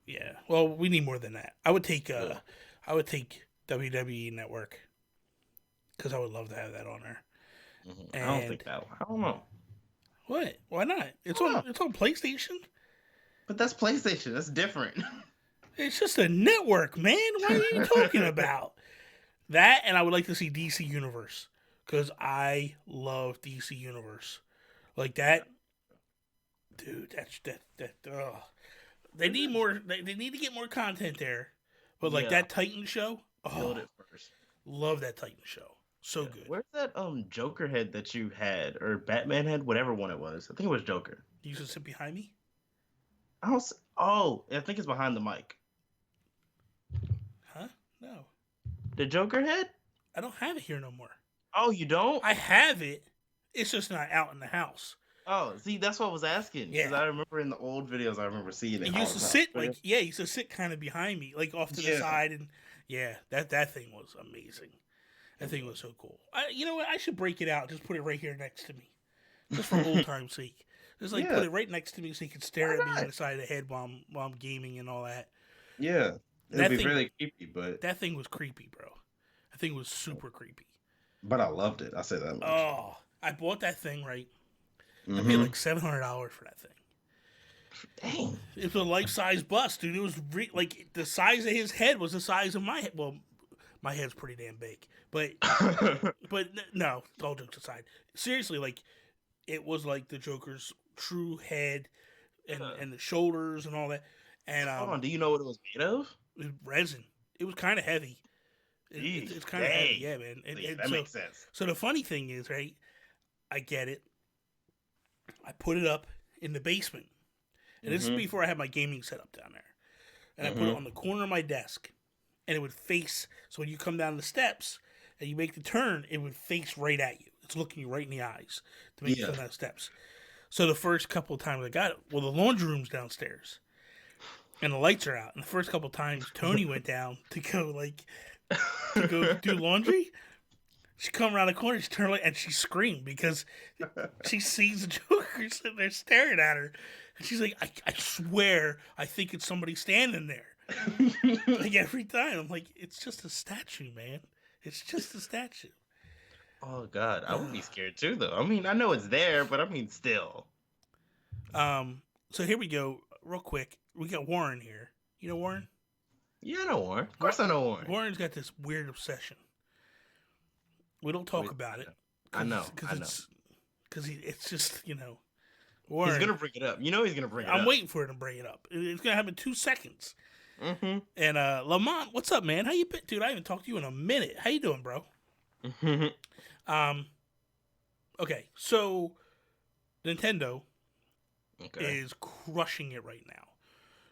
Yeah. Well, we need more than that. I would take WWE Network because I would love to have that on there. I don't think that. I don't know. What? Why not? It's on PlayStation. But that's PlayStation. That's different. It's just a network, man. What are you talking about? That, and I would like to see DC Universe because I love DC Universe. Like that, dude. They need more. They need to get more content there. But like that Titan show, build it first. Love that Titan show. So good. Where's that Joker head that you had, or Batman head, whatever one it was? I think it was Joker. You should sit behind me. I think it's behind the mic. Huh? No. The Joker head? I don't have it here no more. Oh, you don't? I have it. It's just not out in the house. Oh, see, that's what I was asking. Because I remember in the old videos, I remember seeing it. It used to sit used to sit kind of behind me, like off to the side, and that thing was amazing. That thing was so cool. You know what? I should break it out. Just put it right here next to me, just for old time's sake. Just like put it right next to me so you can stare at me on the side of the head while I'm gaming and all that. Yeah, it'd be really creepy, but that thing was creepy, bro. That thing was super creepy. But I loved it. I say that much. Oh, I bought that thing right. I paid like $700 for that thing. Dang, it was a life-size bust, dude. It was like the size of his head was the size of my head. Well, my head's pretty damn big, but no, all jokes aside, seriously, like it was like the Joker's true head. and the shoulders and all that. And Hold on, do you know what it was made of? resin. It was kind of heavy. It's kind of heavy, yeah, man. That makes sense. So the funny thing is, right? I get it. I put it up in the basement, and this is before I had my gaming setup down there. And I put it on the corner of my desk, and it would face. So when you come down the steps and you make the turn, it would face right at you. It's looking you right in the eyes to make you come down the steps. So the first couple of times I got it, well, the laundry room's downstairs, and the lights are out. And the first couple of times Tony went down to go do laundry. She come around the corner, she turned and she screamed because she sees the Joker sitting there staring at her. And she's like, I swear, I think it's somebody standing there. Like every time. I'm like, it's just a statue, man. It's just a statue. Oh, God. I would be scared too, though. I mean, I know it's there, but I mean, still. So here we go, real quick. We got Warren here. You know Warren? Yeah, I know Warren. Of course I know Warren. Warren's got this weird obsession. We don't talk about it. I know. Because it's just, Warren. He's going to bring it up. You know he's going to bring it up. I'm waiting for him to bring it up. It's going to happen in 2 seconds. Mm-hmm. And Lamont, what's up, man? How you been? Dude, I haven't talked to you in a minute. How you doing, bro? Okay, so Nintendo is crushing it right now.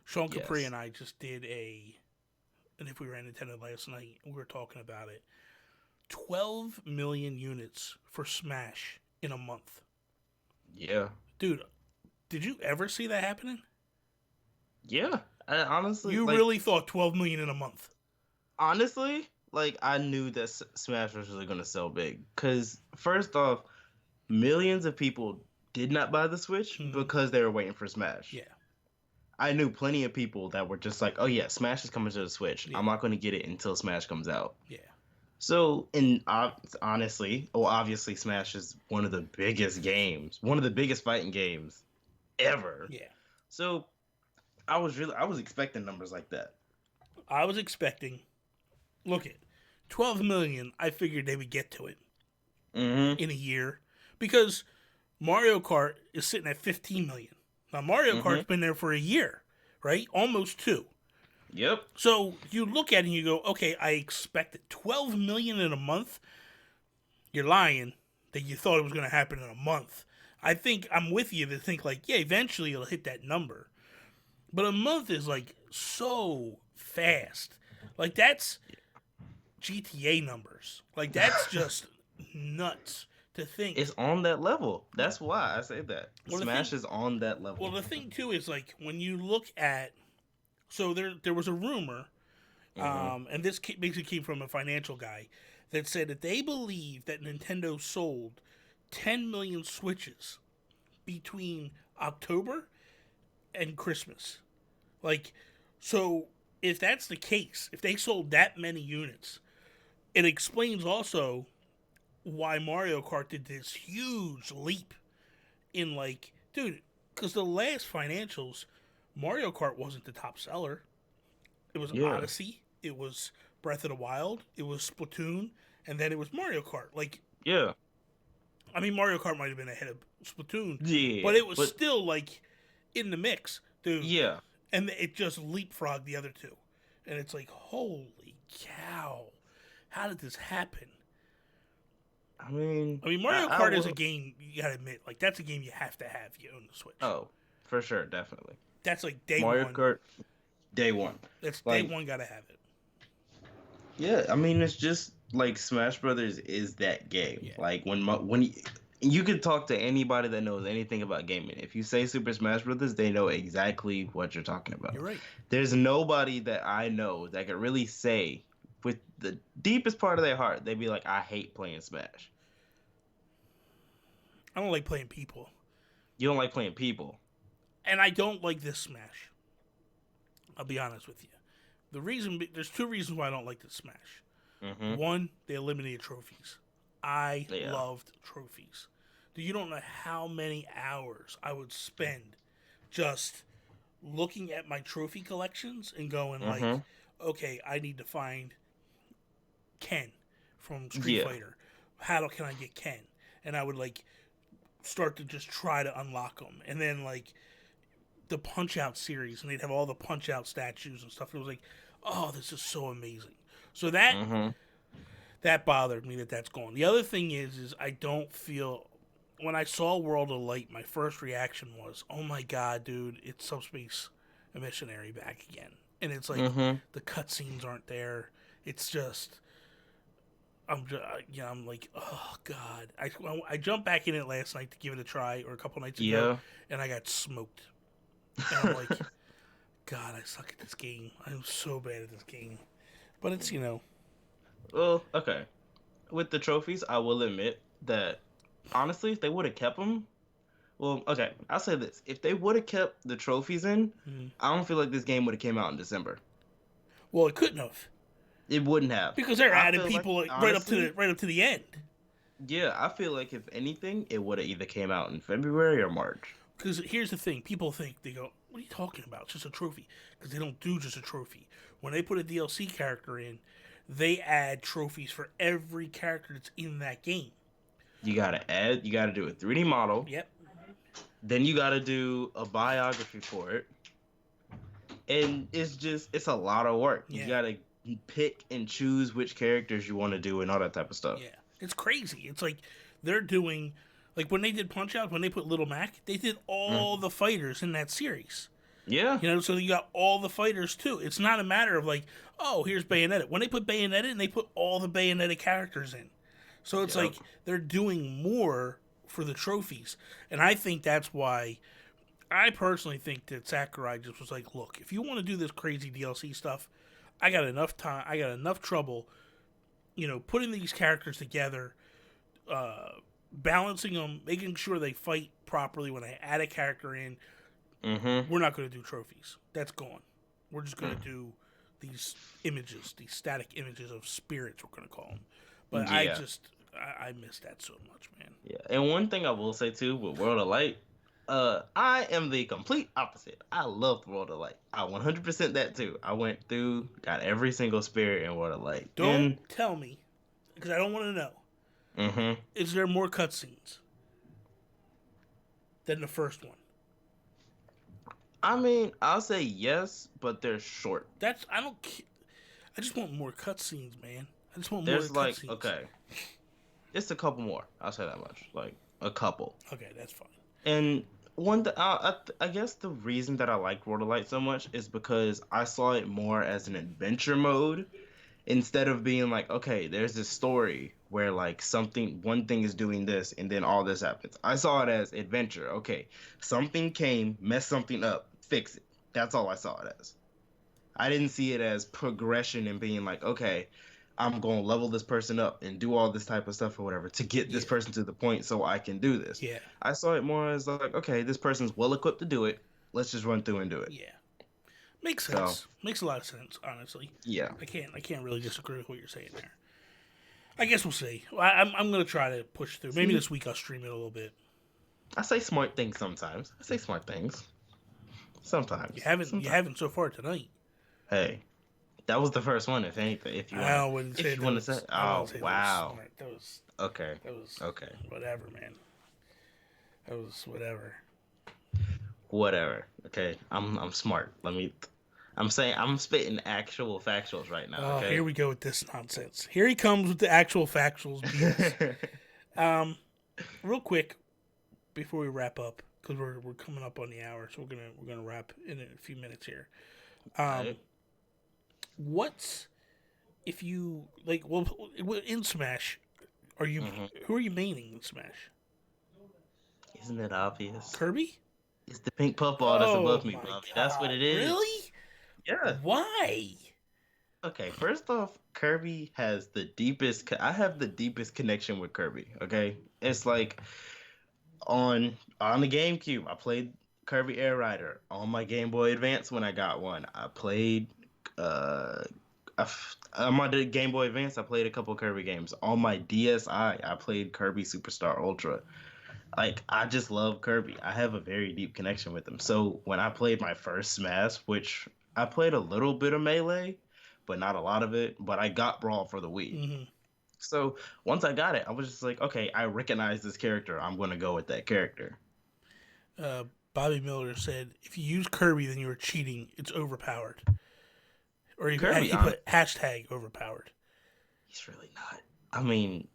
Sean Capri and I just did and if we ran Nintendo last night, we were talking about it. 12 million units for Smash in a month. Yeah. Dude, did you ever see that happening? Yeah. Honestly. You really thought 12 million in a month? Honestly, I knew that Smash was really going to sell big. Because, first off, millions of people did not buy the Switch because they were waiting for Smash. Yeah. I knew plenty of people that were just like, oh yeah, Smash is coming to the Switch. Yeah. I'm not going to get it until Smash comes out. Yeah. So, obviously Smash is one of the biggest games, one of the biggest fighting games ever. Yeah. So, I was expecting numbers like that. I was expecting, 12 million, I figured they would get to it in a year. Because Mario Kart is sitting at 15 million. Now, Mario Kart's been there for a year, right? Almost 2. Yep. So you look at it and you go, okay, I expected 12 million in a month. You're lying that you thought it was going to happen in a month. I think I'm with you to think eventually it'll hit that number. But a month is so fast. That's GTA numbers. That's just nuts to think. It's on that level. That's why I say that. Well, Smash is on that level. Well, the thing too is when you look at, so there was a rumor, and this basically came from a financial guy that said that they believe that Nintendo sold 10 million Switches between October and Christmas. So if that's the case, if they sold that many units, it explains also why Mario Kart did this huge leap in dude, because the last financials, Mario Kart wasn't the top seller. It was Odyssey, it was Breath of the Wild, it was Splatoon, and then it was Mario Kart. I mean, Mario Kart might have been ahead of Splatoon, but it was still in the mix, dude. Yeah. And it just leapfrogged the other two. And it's holy cow, how did this happen? I mean, Mario Kart is a game, you gotta admit, that's a game you have to have if you own the Switch. Oh, for sure, definitely. That's day Mario one. Mario Kart, day one. That's day one, gotta have it. Yeah, I mean, it's just Smash Brothers is that game. Yeah. When you could talk to anybody that knows anything about gaming. If you say Super Smash Brothers, they know exactly what you're talking about. You're right. There's nobody that I know that could really say, with the deepest part of their heart, they'd be like, I hate playing Smash. I don't like playing people. You don't like playing people? And I don't like this Smash. I'll be honest with you. There's 2 reasons why I don't like this Smash. Mm-hmm. One, they eliminated trophies. I loved trophies. You don't know how many hours I would spend just looking at my trophy collections and going okay, I need to find Ken from Street Fighter. How can I get Ken? And I would start to just try to unlock them. And then the Punch-Out series, and they'd have all the Punch-Out statues and stuff. And it was like, oh, this is so amazing. So that bothered me that's gone. The other thing is I don't feel when I saw World of Light, my first reaction was, oh my god, dude, it's Subspace Missionary back again. And it's like the cutscenes aren't there. It's just I'm like, oh god. I jumped back in it last night to give it a try, or a couple nights ago, and I got smoked. And I'm like, God, I suck at this game. I'm so bad at this game. But it's Well, okay. With the trophies, I will admit that honestly, if they would have kept them, well, okay, I'll say this: if they would have kept the trophies in, I don't feel like this game would have came out in December. Well, it couldn't have. It wouldn't have, because they're adding people like, right honestly, up to the end. Yeah, I feel like if anything, it would have either came out in February or March. Because here's the thing: people think they go, "What are you talking about? It's just a trophy." Because they don't do just a trophy. When they put a DLC character in, they add trophies for every character that's in that game. You gotta do a 3D model. Yep. Then you gotta do a biography for it. And it's a lot of work. Yeah. You gotta pick and choose which characters you want to do and all that type of stuff. Yeah. It's crazy. It's like they're doing, like when they did Punch-Out, when they put Little Mac, they did all the fighters in that series. Yeah. So you got all the fighters too. It's not a matter of like, oh, here's Bayonetta. When they put Bayonetta in, they put all the Bayonetta characters in. So it's like they're doing more for the trophies. And I think that's why I personally think that Sakurai just was like, look, if you want to do this crazy DLC stuff, I got enough time, I got enough trouble, putting these characters together, balancing them, making sure they fight properly when I add a character in. We're not going to do trophies. That's gone. We're just going to do these images, these static images of spirits, we're going to call them. But yeah. I miss that so much, man. Yeah, and one thing I will say too with World of Light, I am the complete opposite. I love World of Light. I 100% that too. I went through, got every single spirit in World of Light. Don't tell me, because I don't want to know. Is there more cutscenes than the first one? I mean, I'll say yes, but they're short. I just want more cutscenes, man. I just want There's more cutscenes. Okay. It's a couple more. I'll say that much. Like, a couple. Okay, that's fine. And I guess the reason that I like World of Light so much is because I saw it more as an adventure mode instead of being like, okay, there's this story where like one thing is doing this and then all this happens. I saw it as adventure. Okay, something came, messed something up, fix it. That's all I saw it as. I didn't see it as progression and being like, okay, I'm going to level this person up and do all this type of stuff or whatever to get this person to the point so I can do this. Yeah. I saw it more as like, okay, this person's well equipped to do it. Let's just run through and do it. Yeah. Makes sense. So, makes a lot of sense, honestly. Yeah. I can't really disagree with what you're saying there. I guess we'll see. I'm going to try to push through. Maybe this week I'll stream it a little bit. I say smart things sometimes. Sometimes. You haven't so far tonight. Hey. That was the first one, if anything. If you want to say, oh wow, that was okay. That was okay. Whatever, man. That was whatever. Whatever. Okay, I'm smart. I'm spitting actual factuals right now. Oh, okay? Here we go with this nonsense. Here he comes with the actual factuals. Real quick before we wrap up, because we're coming up on the hour, so we're gonna wrap in a few minutes here. Right. What's if you like? Well, in Smash, who are you maining in Smash? Isn't it obvious? Kirby? It's the pink puffball that's above me, Bobby. That's what it is. Really? Yeah. Why? Okay, first off, Kirby has the deepest. I have the deepest connection with Kirby. Okay, it's like on the GameCube, I played Kirby Air Rider. On my Game Boy Advance when I got one, I played. On my Game Boy Advance, I played a couple Kirby games. On my DSi, I played Kirby Superstar Ultra. Like, I just love Kirby. I have a very deep connection with him. So when I played my first Smash, which I played a little bit of Melee, but not a lot of it, but I got Brawl for the Wii. Mm-hmm. So once I got it, I was just like, okay, I recognize this character. I'm going to go with that character. Bobby Miller said, if you use Kirby, then you are cheating. It's overpowered. Or he Kirby, put hashtag overpowered. he's really not. I mean,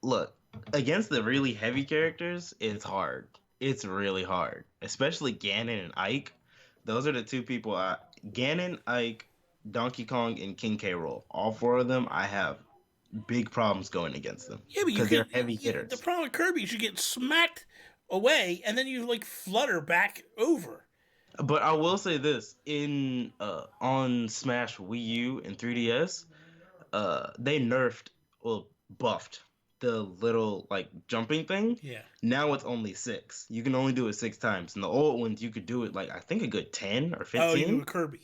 look, against the really heavy characters, it's hard. It's really hard. Especially Ganon and Ike. Those are the two people Ganon, Ike, Donkey Kong, and King K. Rool. All four of them, I have big problems going against them. Yeah, but because they're heavy the hitters. problem with Kirby is you get smacked away, and then you like flutter back over. But I will say this: on Smash Wii U and 3DS, they buffed the little like jumping thing. Yeah. Now it's only 6. You can only do it 6 times. In the old ones, you could do it like I think a good 10 or 15. Oh, you do with Kirby.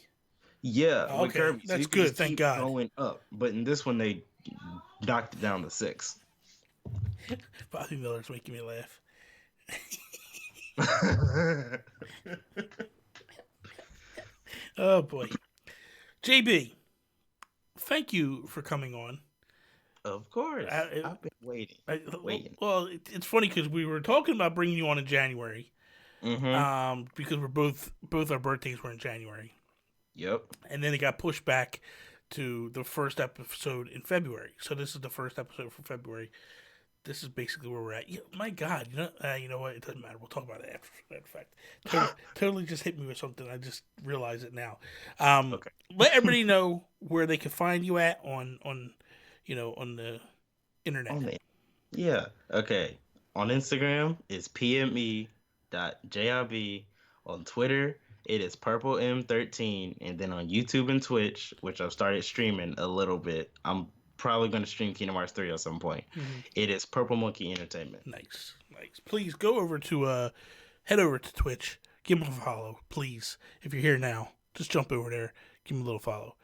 Yeah, Oh, with okay. Kirby. So That's you can good. just Thank keep God. Going up, but in this one they knocked it down to 6. Bobby Miller's making me laugh. Oh boy, JB, thank you for coming on. Of course, I've been waiting. Well, it's funny because we were talking about bringing you on in January, because we're both our birthdays were in January. Yep. And then it got pushed back to the first episode in February. So this is the first episode for February. This is basically where we're at. Yeah, my God, you know what? It doesn't matter. We'll talk about it after that fact. Totally just hit me with something. I just realized it now. Okay. Let everybody know where they can find you at on the internet. Yeah. Okay. On Instagram, it's pme.jib. On Twitter, it is purpleM13. And then on YouTube and Twitch, which I've started streaming a little bit, I'm probably going to stream Kingdom Hearts 3 at some point. It is Purple Monkey Entertainment. Nice. Please go over to head over to Twitch, give him a follow, please. If you're here now, just jump over there, give him a little follow.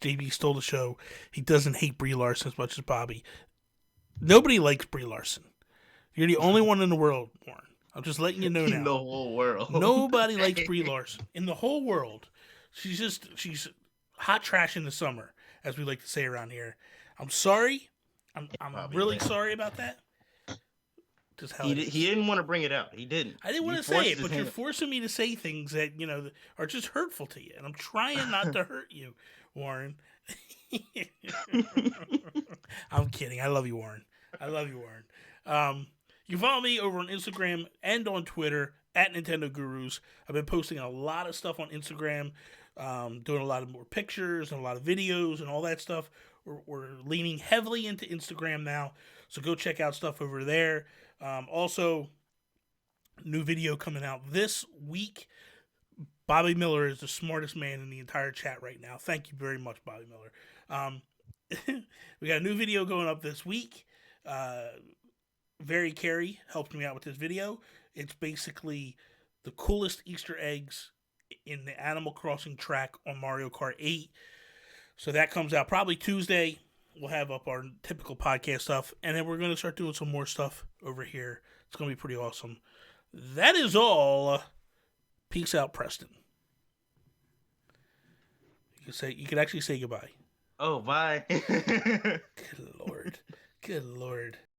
JB stole the show. He doesn't hate Brie Larson as much as Bobby. Nobody likes Brie Larson. You're the only one in the world, Warren. I'm just letting you know now. In the whole world. Nobody likes Brie Larson in the whole world. She's hot trash in the summer, as we like to say around here. I'm sorry. I'm really sorry about that. Just how he didn't want to bring it out. He didn't. I didn't want to say it, but you're forcing me to say things that are just hurtful to you, and I'm trying not to hurt you, Warren. I'm kidding. I love you, Warren. You can follow me over on Instagram and on Twitter at Nintendo Gurus. I've been posting a lot of stuff on Instagram, doing a lot of more pictures and a lot of videos and all that stuff. We're leaning heavily into Instagram now, so go check out stuff over there. Also, new video coming out this week. Bobby Miller is the smartest man in the entire chat right now. Thank you very much, Bobby Miller. We got a new video going up this week. Very Carey helped me out with this video. It's basically the coolest Easter eggs in the Animal Crossing track on Mario Kart 8. So that comes out probably Tuesday. We'll have up our typical podcast stuff, and then we're going to start doing some more stuff over here. It's going to be pretty awesome. That is all. Peace out, Preston. You can actually say goodbye. Oh, bye. Good Lord. Good Lord.